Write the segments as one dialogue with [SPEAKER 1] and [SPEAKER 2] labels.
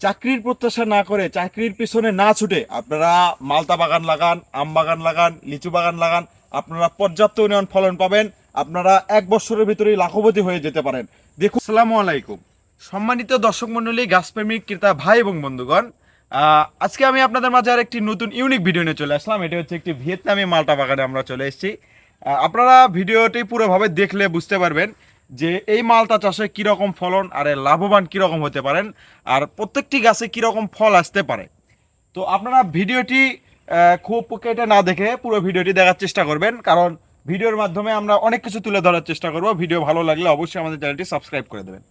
[SPEAKER 1] চাকরির প্রত্যাশা না করে, চাকরির পিছনে না ছুটে আপনারা মালটা বাগান লাগান, আম বাগান লাগান, লিচু বাগান লাগান। আপনারা পর্যাপ্ত উন্নয়ন ফলন পাবেন। আপনারা 1 বছরের ভিতরেই লাখপতি হয়ে যেতে পারেন। দেখুন, আসসালামু আলাইকুম সম্মানিত দর্শক মণ্ডলী, গাছপ্রেমিক ক্রেতা ভাই এবং বন্ধুগণ। আজকে আমি আপনাদের মাঝে আর একটি নতুন ইউনিক ভিডিও নিয়ে চলে আসলাম। এটা হচ্ছে একটি ভিয়েতনামি মালটা বাগানে আমরা চলে এসেছি। আপনারা ভিডিওটি পুরোভাবে দেখলে বুঝতে পারবেন যে এই মালটা চাষে কীরকম ফলন আর এর লাভবান কীরকম হতে পারেন, আর প্রত্যেকটি গাছে কীরকম ফল আসতে পারে। তো আপনারা ভিডিওটি খুব কেটে না দেখে পুরো ভিডিওটি দেখার চেষ্টা করবেন, কারণ ভিডিওর মাধ্যমে আমরা অনেক কিছু তুলে ধরার চেষ্টা করব। ভিডিও ভালো লাগলে অবশ্যই আমাদের চ্যানেলটি সাবস্ক্রাইব করে দেবেন।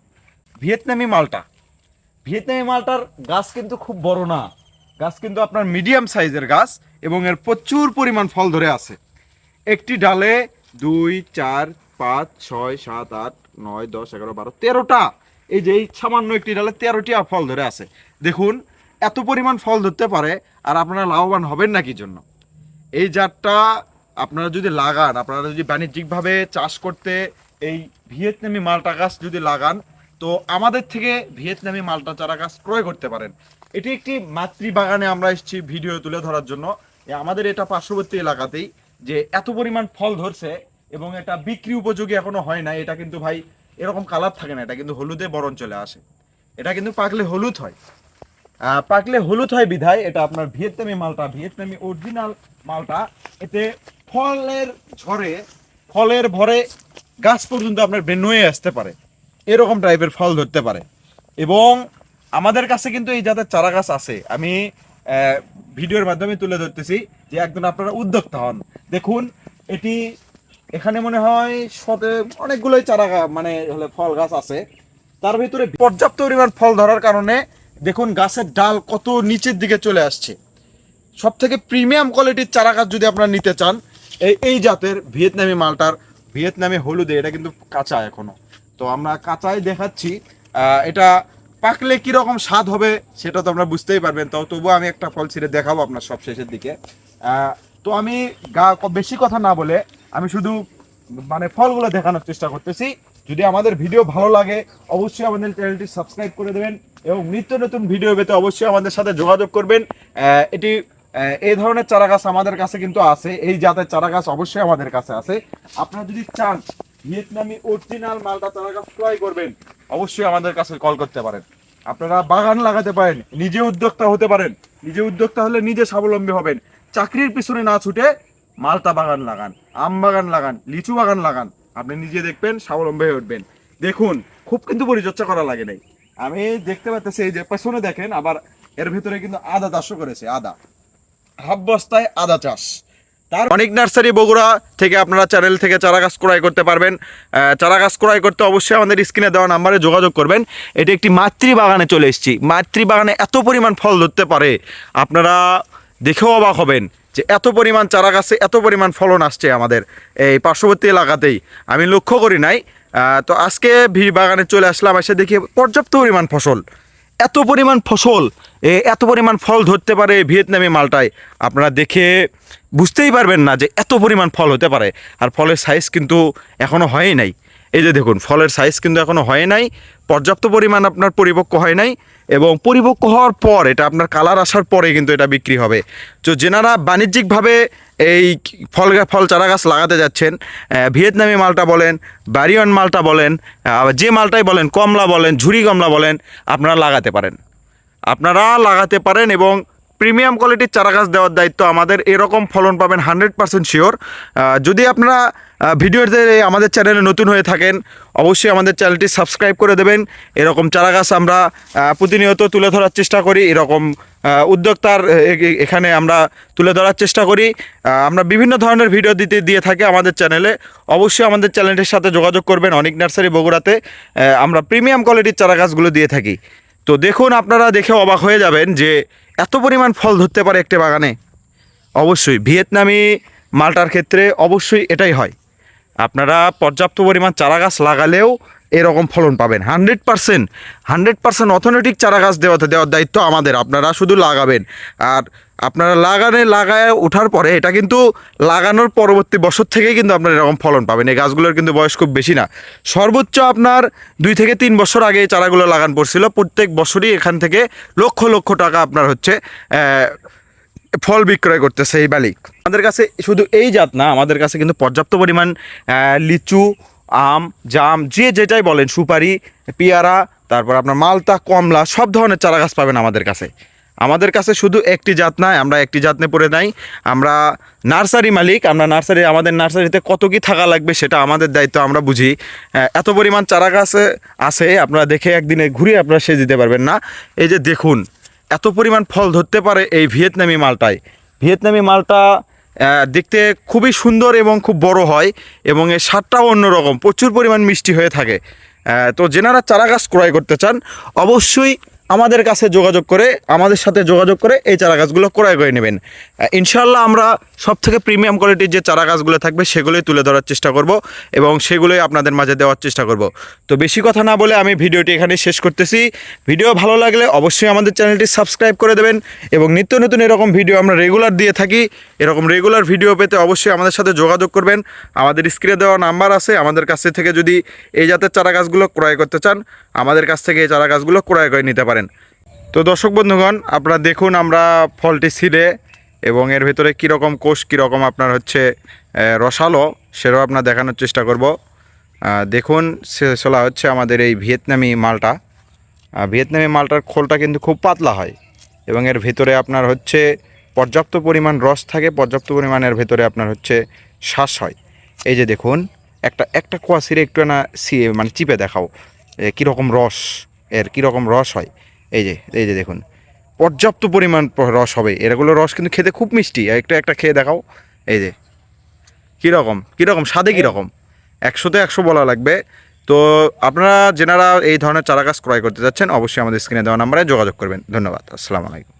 [SPEAKER 1] ভিয়েতনামি মালটা, ভিয়েতনামি মালটার গাছ কিন্তু খুব বড় না, গাছ কিন্তু আপনার মিডিয়াম সাইজের গাছ এবং এর প্রচুর পরিমাণ ফল ধরে আছে। একটি ডালে 2, 4, 5, 6, 7, 8, 9, 10, 11, 12, 13টা, এই যে এই সামান্য একটি ডালে 13টি ফল ধরে আছে। দেখুন, এত পরিমাণ ফল ধরতে পারে আর আপনারা লাভবান হবেন না কি জন্য? এই জাতটা আপনারা যদি লাগান, আপনারা যদি বাণিজ্যিকভাবে চাষ করতে এই ভিয়েতনামি মালটা গাছ যদি লাগান, তো আমাদের থেকে ভিয়েতনামি মালটা চারা গাছ ক্রয় করতে পারেন। এটি একটি মাতৃবাগানে আমরা এসেছি ভিডিও তুলে ধরার জন্য। আমাদের এটা পার্শ্ববর্তী এলাকাতেই যে এত পরিমাণ ফল ধরছে এবং এটা বিক্রি উপযোগী এখনো হয় না। এটা কিন্তু ভাই এরকম কালার থাকে না, এটা কিন্তু হলুদে বরণ চলে আসে। এটা কিন্তু পাকলে হলুদ হয়, পাকলে হলুদ হয় বিধায় এটা আপনার ভিয়েতনামি মালটা, ভিয়েতনামি অরিজিনাল মালটা। এতে ফলের ঝড়ে, ফলের ভরে গাছ পর্যন্ত আপনার বেনুয়ে আসতে পারে, এরকম টাইপের ফল ধরতে পারে। এবং আমাদের কাছে কিন্তু এই জাতের চারা গাছ আছে। আমি ভিডিওর মাধ্যমে তুলে ধরতেছি যে একজন আপনারা উদ্যোক্তা হন। দেখুন, এটি এখানে মনে হয় অনেকগুলোই চারা মানে হলে ফল গাছ আছে, তার ভিতরে পর্যাপ্ত পরিমাণ ফল ধরার কারণে দেখুন গাছের ডাল কত নিচের দিকে চলে আসছে। সব থেকে প্রিমিয়াম কোয়ালিটির চারা গাছ যদি আপনারা নিতে চান, এই জাতের ভিয়েতনামি মালটার, ভিয়েতনামি হলুদে, এটা কিন্তু কাঁচা এখনো। তো আমরা কাঁচাই দেখাচ্ছি, এটা পাকলে কিরকম স্বাদ হবে সেটা তো আমরা বুঝতেই পারবেন। তবুও আমি একটা ফল ছিঁড়ে দেখাবো আপনার সব শেষের দিকে। তো আমি বেশি কথা না বলে আমি শুধু মানে ফলগুলো দেখানোর চেষ্টা করতেছি। যদি আমাদের ভিডিও ভালো লাগে অবশ্যই আমাদের চ্যানেলটি সাবস্ক্রাইব করে দেবেন এবং নিত্য নতুন ভিডিও পেতে অবশ্যই আমাদের সাথে যোগাযোগ করবেন। এটি এই ধরনের চারা গাছ আমাদের কাছে কিন্তু আছে, এই জাতের চারা গাছ অবশ্যই আমাদের কাছে আছে। আপনারা যদি চান ভিয়েতনামি অরিজিনাল মালটা চারা গাছ ক্রয় করবেন, অবশ্যই আমাদের কাছে কল করতে পারেন। আপনারা বাগান লাগাতে পারেন, নিজে উদ্যোক্তা হতে পারেন। নিজে উদ্যোক্তা হলে নিজে স্বাবলম্বী হবেন। চাকরির পিছনে না ছুটে মালটা বাগান লাগান, আম বাগান লাগান, লিচু বাগান লাগান, আপনি নিজে দেখবেন স্বাবলম্বী হয়ে উঠবেন। দেখুন, খুব কিন্তু পরিচর্যা করা লাগে নাই। আমি দেখতে পাচ্ছি এই যে পেছনে দেখেন, আবার এর ভিতরে কিন্তু আদা চাষও করেছে। আদা, হাফ বস্তায় আদা চাষ। তার অনেক নার্সারি বগুড়া থেকে আপনারা চ্যানেল থেকে চারা গাছ ক্রয় করতে পারবেন। চারা গাছ ক্রয় করতে অবশ্যই আমাদের স্ক্রিনে দেওয়া নাম্বারে যোগাযোগ করবেন। এটি একটি মাতৃবাগানে চলে এসেছি। মাতৃবাগানে এত পরিমাণ ফল ধরতে পারে আপনারা দেখেও অবাক হবেন যে এত পরিমাণ চারা গাছে এত পরিমাণ ফলন আসছে আমাদের এই পার্শ্ববর্তী এলাকাতেই। আমি লক্ষ্য করি নাই। তো আজকে বাগানে চলে আসলাম, এসে দেখি পর্যাপ্ত পরিমাণ ফসল, এত পরিমাণ ফসল, এত পরিমাণ ফল ধরতে পারে ভিয়েতনামি মালটায়। আপনারা দেখে বুঝতেই পারবেন না যে এত পরিমাণ ফল হতে পারে। আর ফলের সাইজ কিন্তু এখনও হয় নাই। এই যে দেখুন, ফলের সাইজ কিন্তু এখনও হয় নাই, পর্যাপ্ত পরিমাণ আপনার পরিপক্ক হয় নাই। এবং পরিপক্ক হওয়ার পর এটা আপনার কালার আসার পরে কিন্তু এটা বিক্রি হবে। তো যেনারা বাণিজ্যিকভাবে এই ফল চারা গাছ লাগাতে যাচ্ছেন, ভিয়েতনামি মালটা বলেন, বারিয়ন মালটা বলেন, যে মালটাই বলেন, কমলা বলেন, ঝুরি কমলা বলেন, আপনারা লাগাতে পারেন। আপনারা লাগাতে পারেন এবং প্রিমিয়াম কোয়ালিটির চারা গাছ দেওয়ার দায়িত্ব আমাদের। এরকম ফলন পাবেন 100% শিওর। যদি আপনারা ভিডিওতে আমাদের চ্যানেলে নতুন হয়ে থাকেন অবশ্যই আমাদের চ্যানেলটি সাবস্ক্রাইব করে দেবেন। এরকম চারা গাছ আমরা প্রতিনিয়ত তুলে ধরার চেষ্টা করি, এরকম উদ্যোক্তার এখানে আমরা তুলে ধরার চেষ্টা করি। আমরা বিভিন্ন ধরনের ভিডিও দিয়ে থাকি আমাদের চ্যানেলে। অবশ্যই আমাদের চ্যানেলটির সাথে যোগাযোগ করবেন। অনেক নার্সারি বগুড়াতে আমরা প্রিমিয়াম কোয়ালিটির চারা গাছগুলো দিয়ে থাকি। তো দেখুন, আপনারা দেখে অবাক হয়ে যাবেন যে এত পরিমাণ ফল ধরতে পারে একটি বাগানে। অবশ্যই ভিয়েতনামি মালটার ক্ষেত্রে অবশ্যই এটাই হয়। আপনারা পর্যাপ্ত পরিমাণ চারা গাছ লাগালেও এরকম ফলন পাবেন 100% অথেন্টিক চারা গাছ দেওয়ার দায়িত্ব আমাদের। আপনারা শুধু লাগাবেন, আর আপনারা লাগায় ওঠার পরে এটা কিন্তু লাগানোর পরবর্তী বছর থেকেই কিন্তু আপনারা এরকম ফলন পাবেন। এই গাছগুলোর কিন্তু বয়স খুব বেশি না, সর্বোচ্চ আপনার 2 থেকে 3 বছর আগে এই চারাগুলো লাগান পড়ছিল। প্রত্যেক বছরই এখান থেকে লক্ষ লক্ষ টাকা আপনার হচ্ছে ফল বিক্রয় করতেছে এই মালিক। আমাদের কাছে শুধু এই জাত না, আমাদের কাছে কিন্তু পর্যাপ্ত পরিমাণ লিচু, আম, জাম, যে যেটাই বলেন, সুপারি, পেয়ারা, তারপর আপনার মালতা, কমলা, সব ধরনের চারা গাছ পাবেন আমাদের কাছে। আমাদের কাছে শুধু একটি জাত নয়, আমরা একটি জাত নিয়ে পড়ে নাই। আমরা নার্সারি মালিক, আমাদের নার্সারিতে কত কি থাকা লাগবে সেটা আমাদের দায়িত্ব, আমরা বুঝি। এত পরিমাণ চারা গাছ আছে, আপনারা দেখে একদিনে ঘুরে আপনারা সে দিতে পারবেন না। এই যে দেখুন, এত পরিমাণ ফল ধরতে পারে এই ভিয়েতনামি মালটায়। ভিয়েতনামি মালটা দেখতে খুবই সুন্দর এবং খুব বড় হয়, এবং এর স্বাদটাও অন্যরকম, প্রচুর পরিমাণ মিষ্টি হয়ে থাকে। তো যেনারা চারা গাছ ক্রয় করতে চান অবশ্যই আমাদের সাথে যোগাযোগ করে এই চারা গাছগুলো ক্রয় করে নেবেন। ইনশাল্লাহ আমরা সব থেকে প্রিমিয়াম কোয়ালিটির যে চারা গাছগুলো থাকবে সেগুলোই তুলে ধরার চেষ্টা করব এবং সেগুলোই আপনাদের মাঝে দেওয়ার চেষ্টা করব। তো বেশি কথা না বলে আমি ভিডিওটি এখানে শেষ করতেছি। ভিডিও ভালো লাগলে অবশ্যই আমাদের চ্যানেলটি সাবস্ক্রাইব করে দেবেন, এবং নিত্য নতুন এরকম ভিডিও আমরা রেগুলার দিয়ে থাকি। এরকম রেগুলার ভিডিও পেতে অবশ্যই আমাদের সাথে যোগাযোগ করবেন। আমাদের স্ক্রিনে দেওয়া নাম্বার আছে, আমাদের কাছ থেকে যদি এই জাতের চারা গাছগুলো ক্রয় করতে চান আমাদের কাছ থেকে এই চারা গাছগুলো ক্রয় করে নিতে পারেন। তো দর্শক বন্ধুগণ, আপনারা দেখুন আমরা ফলটি ছিঁড়ে এবং এর ভেতরে কীরকম কোষ, কীরকম আপনার হচ্ছে রসালো, সেটাও আপনার দেখানোর চেষ্টা করব। দেখুন সেলা হচ্ছে আমাদের এই ভিয়েতনামি মালটা। ভিয়েতনামি মালটার খোলটা কিন্তু খুব পাতলা হয়, এবং এর ভেতরে আপনার হচ্ছে পর্যাপ্ত পরিমাণ রস থাকে, পর্যাপ্ত পরিমাণের ভেতরে আপনার হচ্ছে শ্বাস হয়। এই যে দেখুন, একটা কোয়া ছিঁড়ে একটু না মানে চিপে দেখাও কীরকম রস, কীরকম রস হয়। এই যে দেখুন, পর্যাপ্ত পরিমাণ রস হবে। এগুলো রস কিন্তু খেতে খুব মিষ্টি। একটা খেয়ে দেখাও। এই যে কীরকম স্বাদে, কীরকম 100-তে 100 বলা লাগবে। তো আপনারা যেনারা এই ধরনের চারা গাছ ক্রয় করতে যাচ্ছেন অবশ্যই আমাদের স্ক্রিনে দেওয়া নাম্বারে যোগাযোগ করবেন। ধন্যবাদ। আসসালামু আলাইকুম।